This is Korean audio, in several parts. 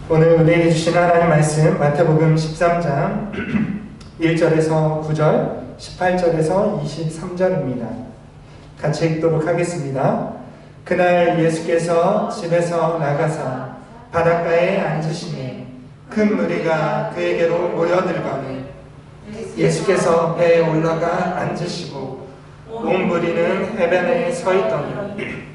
오늘 우리에게 주신 하나님 말씀 마태복음 13장 1절에서 9절, 18절에서 23절입니다. 같이 읽도록 하겠습니다. 그날 예수께서 집에서 나가사 바닷가에 앉으시니 큰 무리가 그에게로 모여들거늘 예수께서 배에 올라가 앉으시고 온 무리는 해변에 서 있더니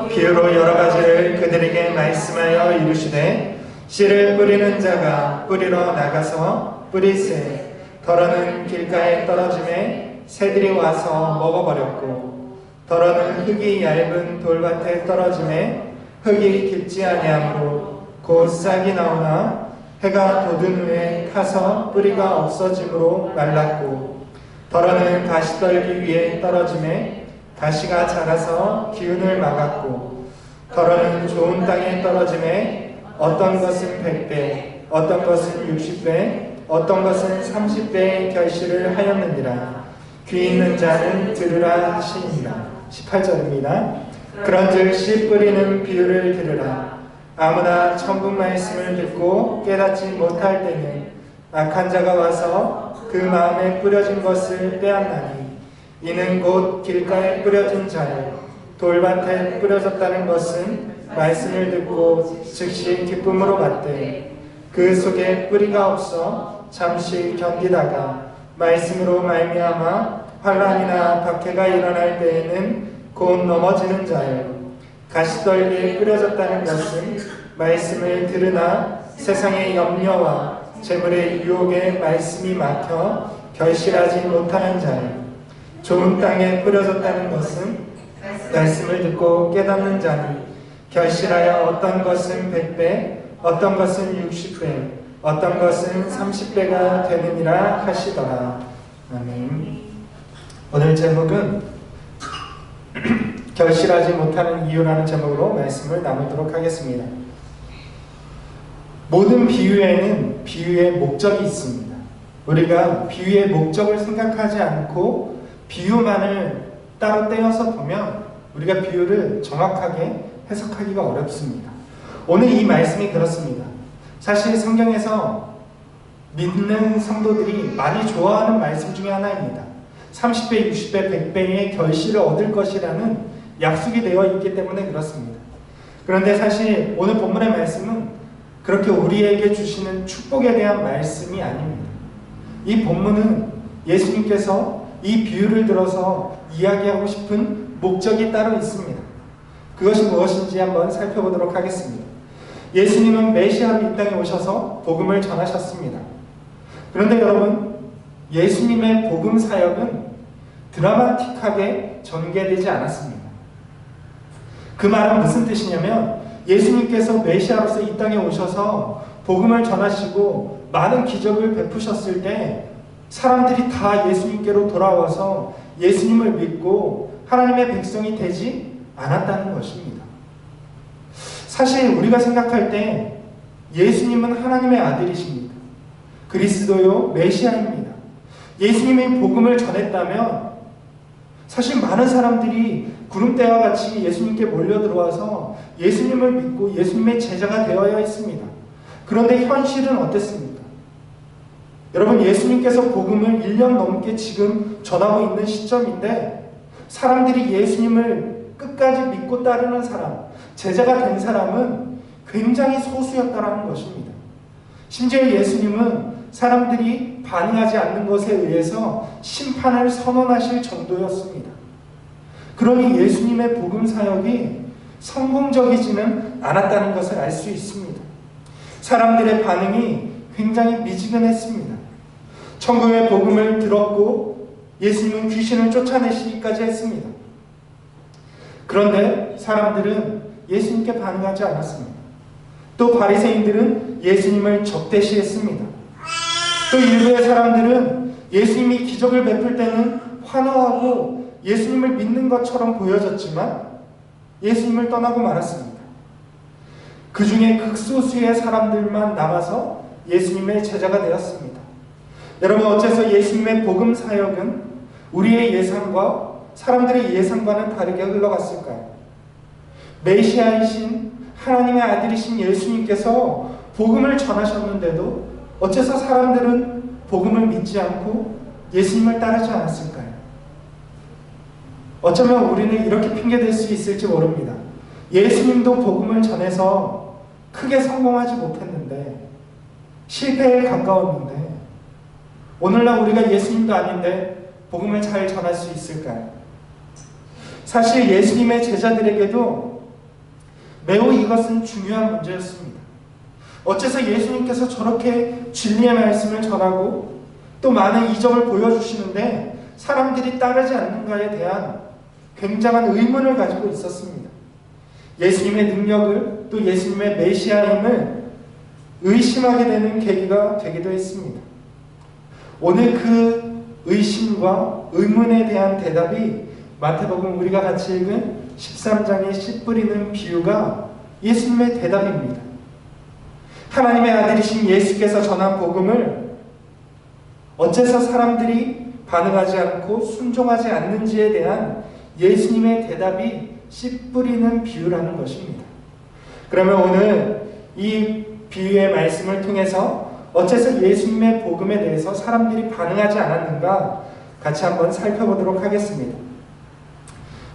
비유로 여러 가지를 그들에게 말씀하여 이르시되 씨를 뿌리는 자가 뿌리러 나가서 뿌리세 더러는 길가에 떨어짐에 새들이 와서 먹어버렸고 더러는 흙이 얇은 돌밭에 떨어짐에 흙이 깊지 아니하므로 곧 싹이 나오나 해가 돋은 후에 타서 뿌리가 없어짐으로 말랐고 더러는 가시떨기 위에 떨어짐에 가시가 자라서 기운을 막았고 더러는 좋은 땅에 떨어짐에 어떤 것은 100배 어떤 것은 60배 어떤 것은 30배의 결실을 하였느니라. 귀 있는 자는 들으라 하시니라. 18절입니다. 그런즉 씨 뿌리는 비유를 들으라. 아무나 천국 말씀을 듣고 깨닫지 못할 때는 악한 자가 와서 그 마음에 뿌려진 것을 빼앗나니 이는 곧 길가에 뿌려진 자요 돌밭에 뿌려졌다는 것은 말씀을 듣고 즉시 기쁨으로 받되 그 속에 뿌리가 없어 잠시 견디다가 말씀으로 말미암아 환난이나 박해가 일어날 때에는 곧 넘어지는 자요 가시떨기에 뿌려졌다는 것은 말씀을 들으나 세상의 염려와 재물의 유혹에 말씀이 막혀 결실하지 못하는 자요 좋은 땅에 뿌려졌다는 것은 말씀을 듣고 깨닫는 자니 결실하여 어떤 것은 100배 어떤 것은 60배 어떤 것은 30배가 되느니라 하시더라. 아멘. 오늘 제목은 결실하지 못하는 이유라는 제목으로 말씀을 나누도록 하겠습니다. 모든 비유에는 비유의 목적이 있습니다. 우리가 비유의 목적을 생각하지 않고 비유만을 따로 떼어서 보면 우리가 비유를 정확하게 해석하기가 어렵습니다. 오늘 이 말씀이 그렇습니다. 사실 성경에서 믿는 성도들이 많이 좋아하는 말씀 중에 하나입니다. 30배, 60배, 100배의 결실을 얻을 것이라는 약속이 되어 있기 때문에 그렇습니다. 그런데 사실 오늘 본문의 말씀은 그렇게 우리에게 주시는 축복에 대한 말씀이 아닙니다. 이 본문은 예수님께서 이 비유를 들어서 이야기하고 싶은 목적이 따로 있습니다. 그것이 무엇인지 한번 살펴보도록 하겠습니다. 예수님은 메시아로 이 땅에 오셔서 복음을 전하셨습니다. 그런데 여러분, 예수님의 복음 사역은 드라마틱하게 전개되지 않았습니다. 그 말은 무슨 뜻이냐면 예수님께서 메시아로서 이 땅에 오셔서 복음을 전하시고 많은 기적을 베푸셨을 때 사람들이 다 예수님께로 돌아와서 예수님을 믿고 하나님의 백성이 되지 않았다는 것입니다. 사실 우리가 생각할 때 예수님은 하나님의 아들이십니다. 그리스도요 메시아입니다. 예수님이 복음을 전했다면 사실 많은 사람들이 구름대와 같이 예수님께 몰려들어와서 예수님을 믿고 예수님의 제자가 되어야 했습니다. 그런데 현실은 어땠습니까? 여러분, 예수님께서 복음을 1년 넘게 지금 전하고 있는 시점인데 사람들이 예수님을 끝까지 믿고 따르는 사람, 제자가 된 사람은 굉장히 소수였다라는 것입니다. 심지어 예수님은 사람들이 반응하지 않는 것에 의해서 심판을 선언하실 정도였습니다. 그러니 예수님의 복음 사역이 성공적이지는 않았다는 것을 알 수 있습니다. 사람들의 반응이 굉장히 미지근했습니다. 천국의 복음을 들었고 예수님은 귀신을 쫓아내시기까지 했습니다. 그런데 사람들은 예수님께 반응하지 않았습니다. 또 바리새인들은 예수님을 적대시했습니다. 또 일부의 사람들은 예수님이 기적을 베풀 때는 환호하고 예수님을 믿는 것처럼 보여졌지만 예수님을 떠나고 말았습니다. 그 중에 극소수의 사람들만 남아서 예수님의 제자가 되었습니다. 여러분, 어째서 예수님의 복음 사역은 우리의 예상과 사람들의 예상과는 다르게 흘러갔을까요? 메시아이신 하나님의 아들이신 예수님께서 복음을 전하셨는데도 어째서 사람들은 복음을 믿지 않고 예수님을 따르지 않았을까요? 어쩌면 우리는 이렇게 핑계댈 수 있을지 모릅니다. 예수님도 복음을 전해서 크게 성공하지 못했는데, 실패에 가까웠는데, 오늘날 우리가 예수님도 아닌데 복음을 잘 전할 수 있을까요? 사실 예수님의 제자들에게도 매우 이것은 중요한 문제였습니다. 어째서 예수님께서 저렇게 진리의 말씀을 전하고 또 많은 이적을 보여주시는데 사람들이 따르지 않는가에 대한 굉장한 의문을 가지고 있었습니다. 예수님의 능력을, 또 예수님의 메시아임을 의심하게 되는 계기가 되기도 했습니다. 오늘 그 의심과 의문에 대한 대답이 마태복음 우리가 같이 읽은 13장의 씨 뿌리는 비유가 예수님의 대답입니다. 하나님의 아들이신 예수께서 전한 복음을 어째서 사람들이 반응하지 않고 순종하지 않는지에 대한 예수님의 대답이 씨 뿌리는 비유라는 것입니다. 그러면 오늘 이 비유의 말씀을 통해서 어째서 예수님의 복음에 대해서 사람들이 반응하지 않았는가 같이 한번 살펴보도록 하겠습니다.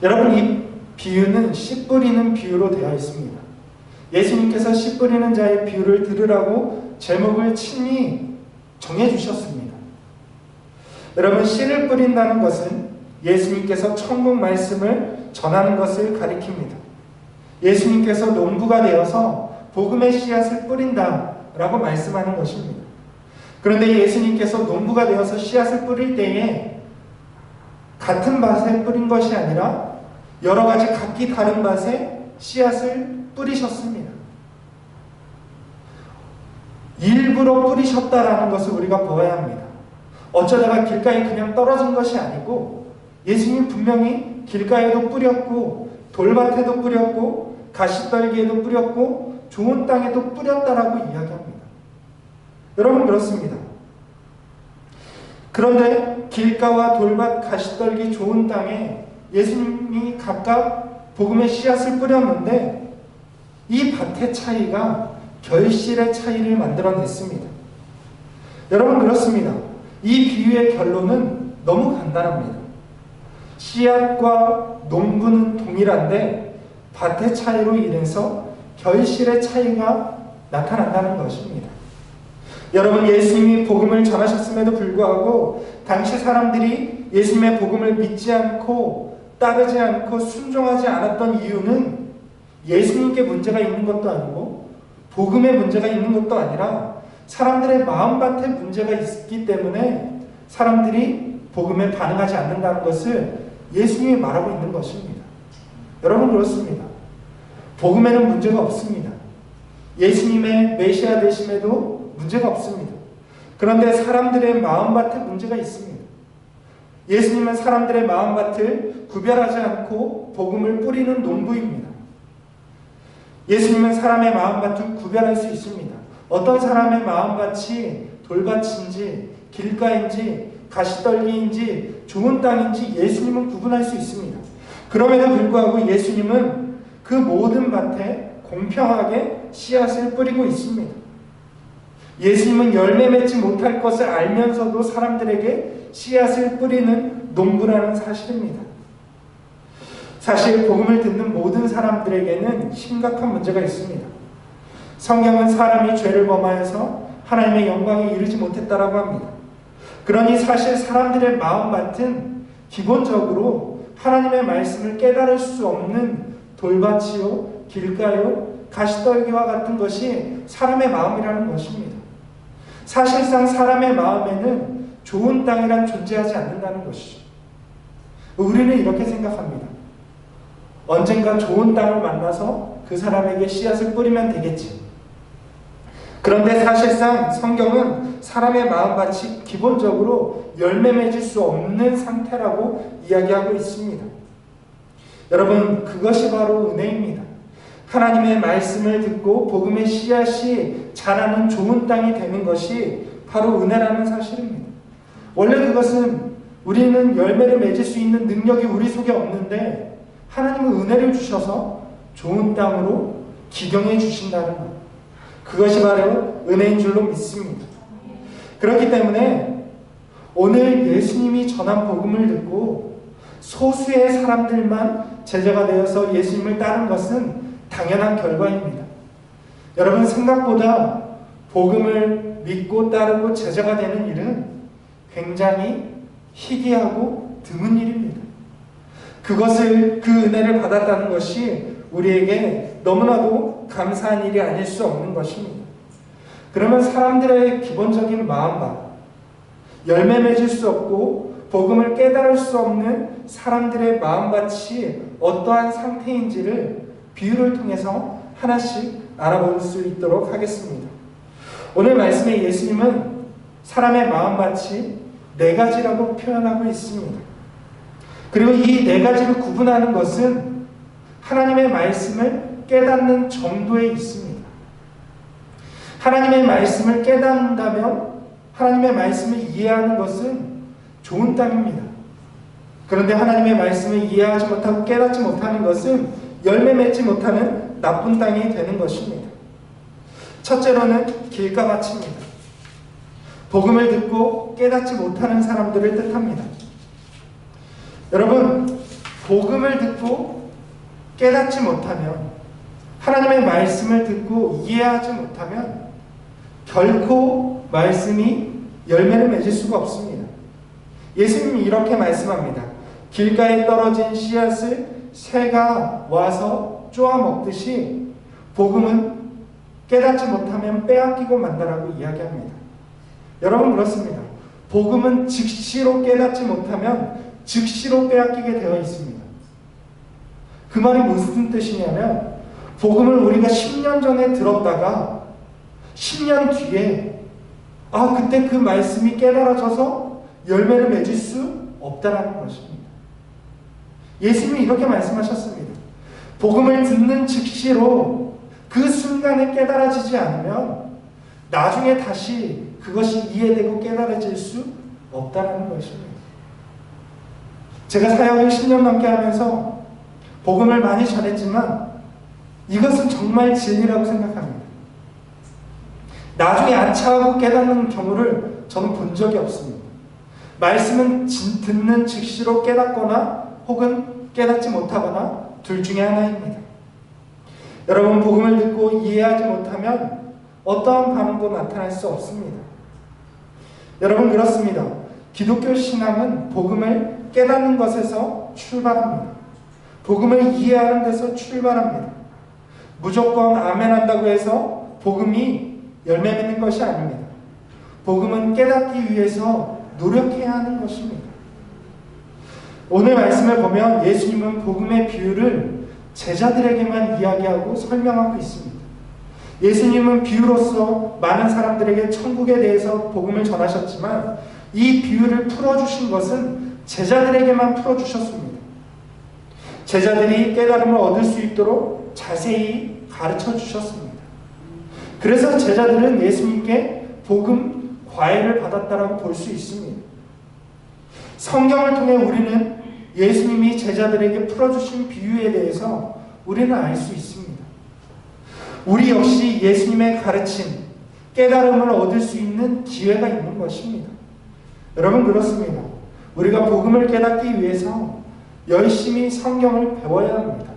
여러분, 이 비유는 씨 뿌리는 비유로 되어 있습니다. 예수님께서 씨 뿌리는 자의 비유를 들으라고 제목을 친히 정해주셨습니다. 여러분, 씨를 뿌린다는 것은 예수님께서 천국 말씀을 전하는 것을 가리킵니다. 예수님께서 농부가 되어서 복음의 씨앗을 뿌린다라고 말씀하는 것입니다. 그런데 예수님께서 농부가 되어서 씨앗을 뿌릴 때에 같은 밭에 뿌린 것이 아니라 여러 가지 각기 다른 밭에 씨앗을 뿌리셨습니다. 일부러 뿌리셨다라는 것을 우리가 보아야 합니다. 어쩌다가 길가에 그냥 떨어진 것이 아니고 예수님 분명히 길가에도 뿌렸고 돌밭에도 뿌렸고 가시떨기에도 뿌렸고 좋은 땅에도 뿌렸다라고 이야기합니다. 여러분, 그렇습니다. 그런데 길가와 돌밭, 가시떨기, 좋은 땅에 예수님이 각각 복음의 씨앗을 뿌렸는데 이 밭의 차이가 결실의 차이를 만들어냈습니다. 여러분, 그렇습니다. 이 비유의 결론은 너무 간단합니다. 씨앗과 농부는 동일한데 밭의 차이로 인해서 결실의 차이가 나타난다는 것입니다. 여러분, 예수님이 복음을 전하셨음에도 불구하고 당시 사람들이 예수님의 복음을 믿지 않고 따르지 않고 순종하지 않았던 이유는 예수님께 문제가 있는 것도 아니고 복음에 문제가 있는 것도 아니라 사람들의 마음밭에 문제가 있기 때문에 사람들이 복음에 반응하지 않는다는 것을 예수님이 말하고 있는 것입니다. 여러분, 그렇습니다. 복음에는 문제가 없습니다. 예수님의 메시아 되심에도 문제가 없습니다. 그런데 사람들의 마음밭에 문제가 있습니다. 예수님은 사람들의 마음밭을 구별하지 않고 복음을 뿌리는 농부입니다. 예수님은 사람의 마음밭을 구별할 수 있습니다. 어떤 사람의 마음밭이 돌밭인지 길가인지 가시떨기인지 좋은 땅인지 예수님은 구분할 수 있습니다. 그럼에도 불구하고 예수님은 그 모든 밭에 공평하게 씨앗을 뿌리고 있습니다. 예수님은 열매 맺지 못할 것을 알면서도 사람들에게 씨앗을 뿌리는 농부라는 사실입니다. 사실 복음을 듣는 모든 사람들에게는 심각한 문제가 있습니다. 성경은 사람이 죄를 범하여서 하나님의 영광에 이르지 못했다라고 합니다. 그러니 사실 사람들의 마음밭은 기본적으로 하나님의 말씀을 깨달을 수 없는 돌밭이요, 길가요, 가시떨기와 같은 것이 사람의 마음이라는 것입니다. 사실상 사람의 마음에는 좋은 땅이란 존재하지 않는다는 것이죠. 우리는 이렇게 생각합니다. 언젠가 좋은 땅을 만나서 그 사람에게 씨앗을 뿌리면 되겠지. 그런데 사실상 성경은 사람의 마음밭이 기본적으로 열매 맺을 수 없는 상태라고 이야기하고 있습니다. 여러분, 그것이 바로 은혜입니다. 하나님의 말씀을 듣고 복음의 씨앗이 자라는 좋은 땅이 되는 것이 바로 은혜라는 사실입니다. 원래 그것은 우리는 열매를 맺을 수 있는 능력이 우리 속에 없는데 하나님은 은혜를 주셔서 좋은 땅으로 기경해 주신다는 것. 그것이 바로 은혜인 줄로 믿습니다. 그렇기 때문에 오늘 예수님이 전한 복음을 듣고 소수의 사람들만 제자가 되어서 예수님을 따른 것은 당연한 결과입니다. 여러분, 생각보다 복음을 믿고 따르고 제자가 되는 일은 굉장히 희귀하고 드문 일입니다. 그 은혜를 받았다는 것이 우리에게 너무나도 감사한 일이 아닐 수 없는 것입니다. 그러면 사람들의 기본적인 마음과 열매 맺을 수 없고 복음을 깨달을 수 없는 사람들의 마음같이 어떠한 상태인지를 비유를 통해서 하나씩 알아볼 수 있도록 하겠습니다. 오늘 말씀에 예수님은 사람의 마음같이 네 가지라고 표현하고 있습니다. 그리고 이 네 가지를 구분하는 것은 하나님의 말씀을 깨닫는 정도에 있습니다. 하나님의 말씀을 깨닫는다면 하나님의 말씀을 이해하는 것은 좋은 땅입니다. 그런데 하나님의 말씀을 이해하지 못하고 깨닫지 못하는 것은 열매 맺지 못하는 나쁜 땅이 되는 것입니다. 첫째로는 길가마치입니다. 복음을 듣고 깨닫지 못하는 사람들을 뜻합니다. 여러분, 복음을 듣고 깨닫지 못하면, 하나님의 말씀을 듣고 이해하지 못하면 결코 말씀이 열매를 맺을 수가 없습니다. 예수님이 이렇게 말씀합니다. 길가에 떨어진 씨앗을 새가 와서 쪼아 먹듯이 복음은 깨닫지 못하면 빼앗기고 만다라고 이야기합니다. 여러분, 그렇습니다. 복음은 즉시로 깨닫지 못하면 즉시로 빼앗기게 되어 있습니다. 그 말이 무슨 뜻이냐면, 복음을 우리가 10년 전에 들었다가 10년 뒤에 그때 그 말씀이 깨달아져서 열매를 맺을 수 없다라는 것입니다. 예수님이 이렇게 말씀하셨습니다. 복음을 듣는 즉시로 그 순간에 깨달아지지 않으면 나중에 다시 그것이 이해되고 깨달아질 수 없다라는 것입니다. 제가 사역을 10년 넘게 하면서 복음을 많이 전했지만 이것은 정말 진리라고 생각합니다. 나중에 아차하고 깨닫는 경우를 저는 본 적이 없습니다. 말씀은 듣는 즉시로 깨닫거나 혹은 깨닫지 못하거나 둘 중에 하나입니다. 여러분, 복음을 듣고 이해하지 못하면 어떠한 반응도 나타날 수 없습니다. 여러분, 그렇습니다. 기독교 신앙은 복음을 깨닫는 것에서 출발합니다. 복음을 이해하는 데서 출발합니다. 무조건 아멘 한다고 해서 복음이 열매 맺는 것이 아닙니다. 복음은 깨닫기 위해서 노력해야 하는 것입니다. 오늘 말씀을 보면 예수님은 복음의 비유를 제자들에게만 이야기하고 설명하고 있습니다. 예수님은 비유로서 많은 사람들에게 천국에 대해서 복음을 전하셨지만 이 비유를 풀어주신 것은 제자들에게만 풀어주셨습니다. 제자들이 깨달음을 얻을 수 있도록 자세히 가르쳐 주셨습니다. 그래서 제자들은 예수님께 복음 과외를 받았다라고 볼 수 있습니다. 성경을 통해 우리는 예수님이 제자들에게 풀어주신 비유에 대해서 우리는 알 수 있습니다. 우리 역시 예수님의 가르침, 깨달음을 얻을 수 있는 기회가 있는 것입니다. 여러분, 그렇습니다. 우리가 복음을 깨닫기 위해서 열심히 성경을 배워야 합니다.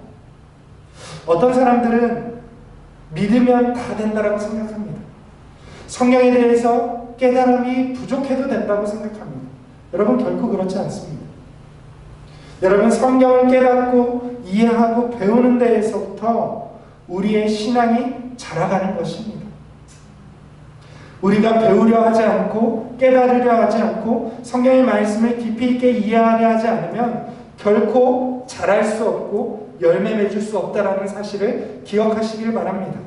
어떤 사람들은 믿으면 다 된다고 생각합니다. 성경에 대해서 깨달음이 부족해도 된다고 생각합니다. 여러분, 결코 그렇지 않습니다. 여러분, 성경을 깨닫고 이해하고 배우는 데에서부터 우리의 신앙이 자라가는 것입니다. 우리가 배우려 하지 않고 깨달으려 하지 않고 성경의 말씀을 깊이 있게 이해하려 하지 않으면 결코 자랄 수 없고 열매 맺을 수 없다는 사실을 기억하시길 바랍니다.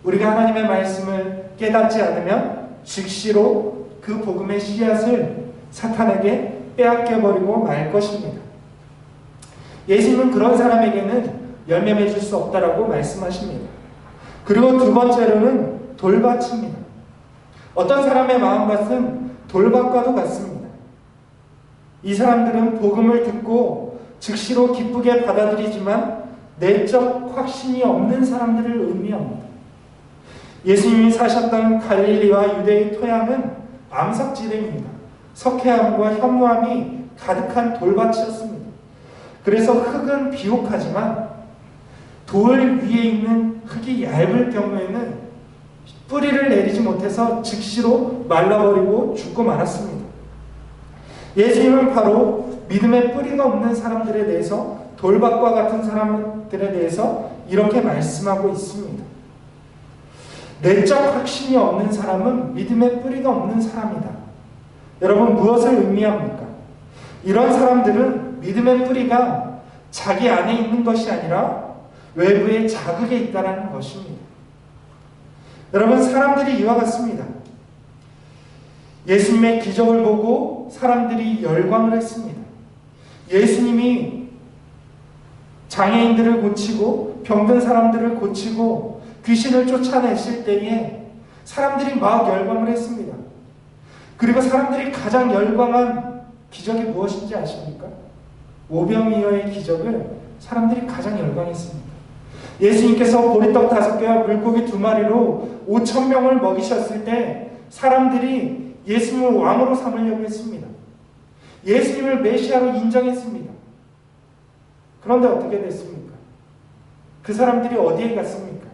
우리가 하나님의 말씀을 깨닫지 않으면 즉시로 그 복음의 씨앗을 사탄에게 빼앗겨버리고 말 것입니다. 예수님은 그런 사람에게는 열매 맺을 수 없다라고 말씀하십니다. 그리고 두 번째로는 돌밭입니다. 어떤 사람의 마음밭은 돌밭과도 같습니다. 이 사람들은 복음을 듣고 즉시로 기쁘게 받아들이지만 내적 확신이 없는 사람들을 의미합니다. 예수님이 사셨던 갈릴리와 유대의 토양은 암석지대입니다. 석회암과 현무암이 가득한 돌밭이었습니다. 그래서 흙은 비옥하지만 돌 위에 있는 흙이 얇을 경우에는 뿌리를 내리지 못해서 즉시로 말라버리고 죽고 말았습니다. 예수님은 바로 믿음의 뿌리가 없는 사람들에 대해서, 돌밭과 같은 사람들에 대해서 이렇게 말씀하고 있습니다. 내적 확신이 없는 사람은 믿음의 뿌리가 없는 사람이다. 여러분, 무엇을 의미합니까? 이런 사람들은 믿음의 뿌리가 자기 안에 있는 것이 아니라 외부의 자극에 있다는 것입니다. 여러분, 사람들이 이와 같습니다. 예수님의 기적을 보고 사람들이 열광을 했습니다. 예수님이 장애인들을 고치고 병든 사람들을 고치고 귀신을 쫓아내실 때에 사람들이 막 열광을 했습니다. 그리고 사람들이 가장 열광한 기적이 무엇인지 아십니까? 오병이어의 기적을 사람들이 가장 열광했습니다. 예수님께서 보리떡 5개와 물고기 2마리로 5,000명을 먹이셨을 때 사람들이 예수님을 왕으로 삼으려고 했습니다. 예수님을 메시아로 인정했습니다. 그런데 어떻게 됐습니까? 그 사람들이 어디에 갔습니까?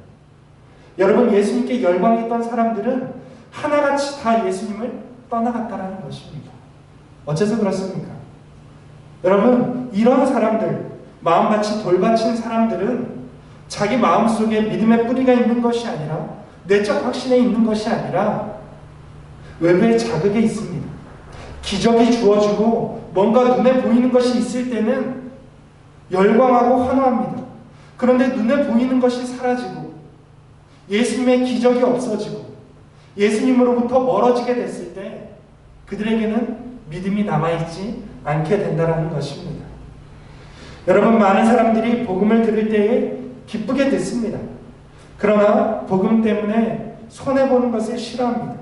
여러분, 예수님께 열광했던 사람들은 하나같이 다 예수님을 떠나갔다는 것입니다. 어째서 그렇습니까? 여러분, 이런 사람들, 마음밭이 돌밭인 사람들은 자기 마음속에 믿음의 뿌리가 있는 것이 아니라, 내적 확신에 있는 것이 아니라 외부의 자극에 있습니다. 기적이 주어지고 뭔가 눈에 보이는 것이 있을 때는 열광하고 환호합니다. 그런데 눈에 보이는 것이 사라지고 예수님의 기적이 없어지고 예수님으로부터 멀어지게 됐을 때 그들에게는 믿음이 남아있지 않게 된다는 것입니다. 여러분, 많은 사람들이 복음을 들을 때에 기쁘게 듣습니다. 그러나 복음 때문에 손해보는 것을 싫어합니다.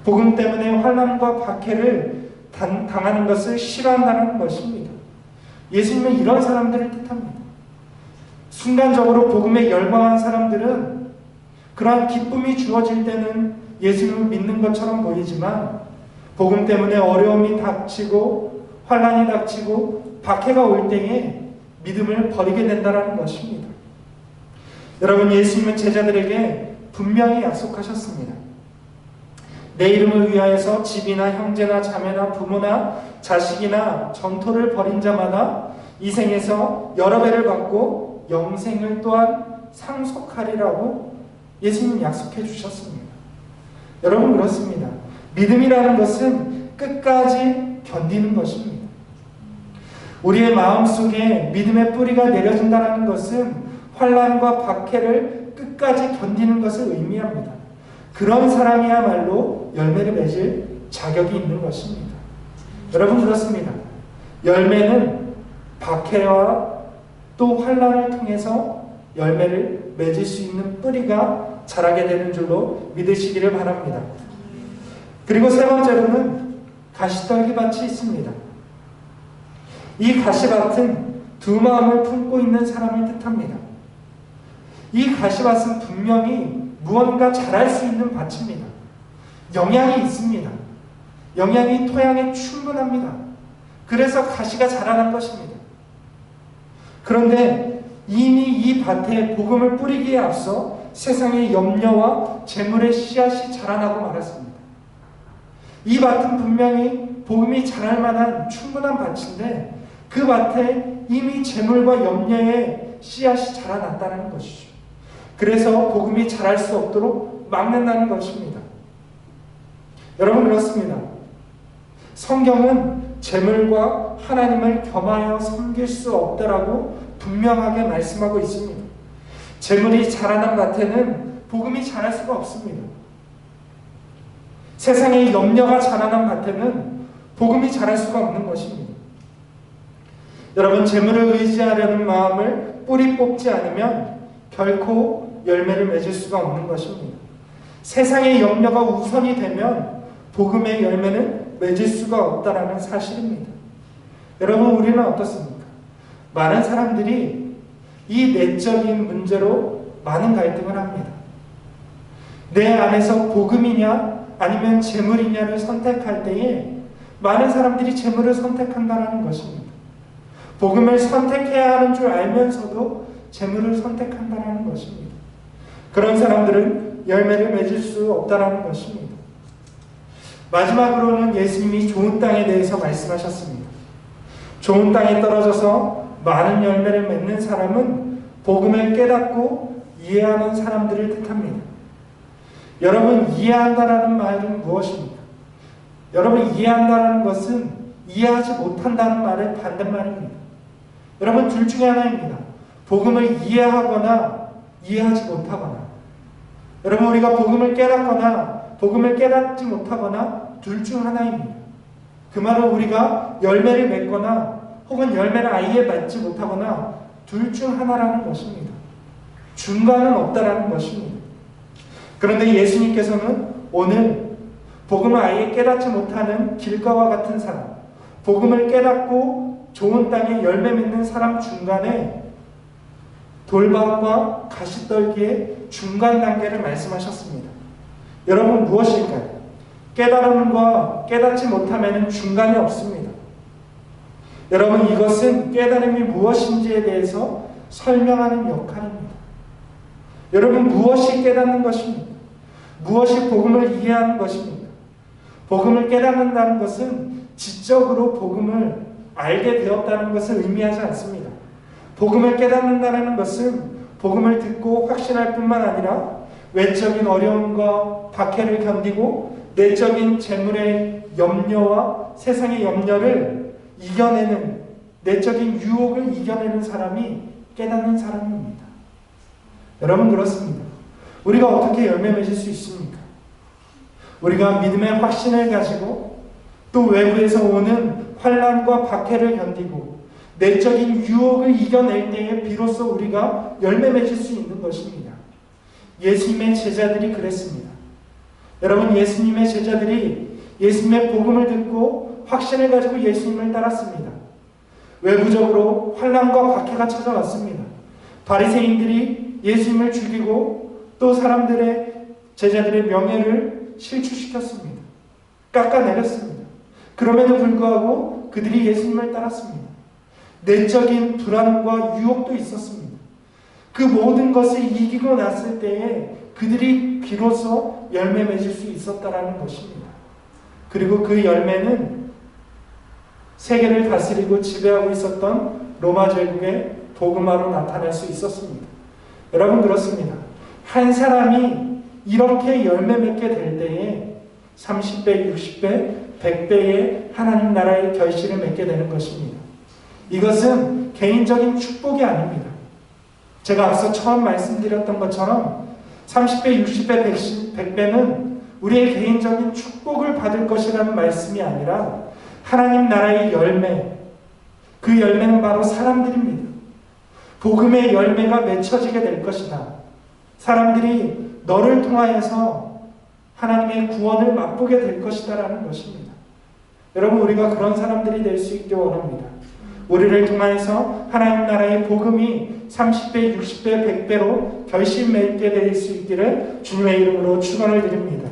복음 때문에 환난과 박해를 당하는 것을 싫어한다는 것입니다. 예수님은 이런 사람들을 뜻합니다. 순간적으로 복음에 열광한 사람들은 그러한 기쁨이 주어질 때는 예수님을 믿는 것처럼 보이지만 복음 때문에 어려움이 닥치고 환난이 닥치고 박해가 올 때에 믿음을 버리게 된다는 것입니다. 여러분, 예수님은 제자들에게 분명히 약속하셨습니다. 내 이름을 위하여서 집이나 형제나 자매나 부모나 자식이나 정토를 벌인 자마다 이 생에서 여러 배를 받고 영생을 또한 상속하리라고 예수님 약속해 주셨습니다. 여러분, 그렇습니다. 믿음이라는 것은 끝까지 견디는 것입니다. 우리의 마음속에 믿음의 뿌리가 내려진다는 것은 환난과 박해를 끝까지 견디는 것을 의미합니다. 그런 사람이야말로 열매를 맺을 자격이 있는 것입니다. 여러분, 그렇습니다. 열매는 박해와 또 환난을 통해서 열매를 맺을 수 있는 뿌리가 자라게 되는 줄로 믿으시기를 바랍니다. 그리고 세 번째로는 가시떨기밭이 있습니다. 이 가시밭은 두 마음을 품고 있는 사람을 뜻합니다. 이 가시밭은 분명히 무언가 자랄 수 있는 밭입니다. 영양이 있습니다. 영양이 토양에 충분합니다. 그래서 가시가 자라난 것입니다. 그런데 이미 이 밭에 복음을 뿌리기에 앞서 세상의 염려와 재물의 씨앗이 자라나고 말았습니다. 이 밭은 분명히 복음이 자랄 만한 충분한 밭인데 그 밭에 이미 재물과 염려의 씨앗이 자라났다는 것이죠. 그래서 복음이 자랄 수 없도록 막는다는 것입니다. 여러분, 그렇습니다. 성경은 재물과 하나님을 겸하여 섬길 수 없다라고 분명하게 말씀하고 있습니다. 재물이 자라난 밭에는 복음이 자랄 수가 없습니다. 세상에 염려가 자라난 밭에는 복음이 자랄 수가 없는 것입니다. 여러분, 재물을 의지하려는 마음을 뿌리 뽑지 않으면 결코 열매를 맺을 수가 없는 것입니다. 세상의 염려가 우선이 되면 복음의 열매는 맺을 수가 없다는 사실입니다. 여러분, 우리는 어떻습니까? 많은 사람들이 이 내적인 문제로 많은 갈등을 합니다. 내 안에서 복음이냐 아니면 재물이냐를 선택할 때에 많은 사람들이 재물을 선택한다는 것입니다. 복음을 선택해야 하는 줄 알면서도 재물을 선택한다는 것입니다. 그런 사람들은 열매를 맺을 수 없다는 것입니다. 마지막으로는 예수님이 좋은 땅에 대해서 말씀하셨습니다. 좋은 땅에 떨어져서 많은 열매를 맺는 사람은 복음을 깨닫고 이해하는 사람들을 뜻합니다. 여러분, 이해한다라는 말은 무엇입니까? 여러분, 이해한다라는 것은 이해하지 못한다는 말의 반대말입니다. 여러분, 둘 중에 하나입니다. 복음을 이해하거나 이해하지 못하거나. 여러분, 우리가 복음을 깨닫거나 복음을 깨닫지 못하거나 둘 중 하나입니다. 그 말은 우리가 열매를 맺거나 혹은 열매를 아예 맺지 못하거나 둘 중 하나라는 것입니다. 중간은 없다라는 것입니다. 그런데 예수님께서는 오늘 복음을 아예 깨닫지 못하는 길가와 같은 사람, 복음을 깨닫고 좋은 땅에 열매 맺는 사람 중간에 돌밭과 가시떨기의 중간 단계를 말씀하셨습니다. 여러분, 무엇일까요? 깨달음과 깨닫지 못함에는 중간이 없습니다. 여러분, 이것은 깨달음이 무엇인지에 대해서 설명하는 역할입니다. 여러분, 무엇이 깨닫는 것입니까? 무엇이 복음을 이해하는 것입니까? 복음을 깨닫는다는 것은 지적으로 복음을 알게 되었다는 것을 의미하지 않습니다. 복음을 깨닫는다는 것은 복음을 듣고 확신할 뿐만 아니라 외적인 어려움과 박해를 견디고 내적인 재물의 염려와 세상의 염려를 이겨내는, 내적인 유혹을 이겨내는 사람이 깨닫는 사람입니다. 여러분, 그렇습니다. 우리가 어떻게 열매 맺을 수 있습니까? 우리가 믿음의 확신을 가지고 또 외부에서 오는 환난과 박해를 견디고 내적인 유혹을 이겨낼 때에 비로소 우리가 열매 맺을 수 있는 것입니다. 예수님의 제자들이 그랬습니다. 여러분, 예수님의 제자들이 예수님의 복음을 듣고 확신을 가지고 예수님을 따랐습니다. 외부적으로 환난과 박해가 찾아왔습니다. 바리새인들이 예수님을 죽이고 또 사람들의, 제자들의 명예를 실추시켰습니다. 깎아내렸습니다. 그럼에도 불구하고 그들이 예수님을 따랐습니다. 내적인 불안과 유혹도 있었습니다. 그 모든 것을 이기고 났을 때에 그들이 비로소 열매 맺을 수 있었다라는 것입니다. 그리고 그 열매는 세계를 다스리고 지배하고 있었던 로마 제국의 복음화로 나타날 수 있었습니다. 여러분, 그렇습니다. 한 사람이 이렇게 열매 맺게 될 때에 30배, 60배, 100배의 하나님 나라의 결실을 맺게 되는 것입니다. 이것은 개인적인 축복이 아닙니다. 제가 앞서 처음 말씀드렸던 것처럼 30배, 60배, 100배는 우리의 개인적인 축복을 받을 것이라는 말씀이 아니라 하나님 나라의 열매, 그 열매는 바로 사람들입니다. 복음의 열매가 맺혀지게 될 것이다. 사람들이 너를 통하여서 하나님의 구원을 맛보게 될 것이다라는 것입니다. 여러분, 우리가 그런 사람들이 될 수 있게 원합니다. 우리를 통하여서 하나님 나라의 복음이 30배, 60배, 100배로 결실 맺게 될 수 있기를 주님의 이름으로 축원을 드립니다.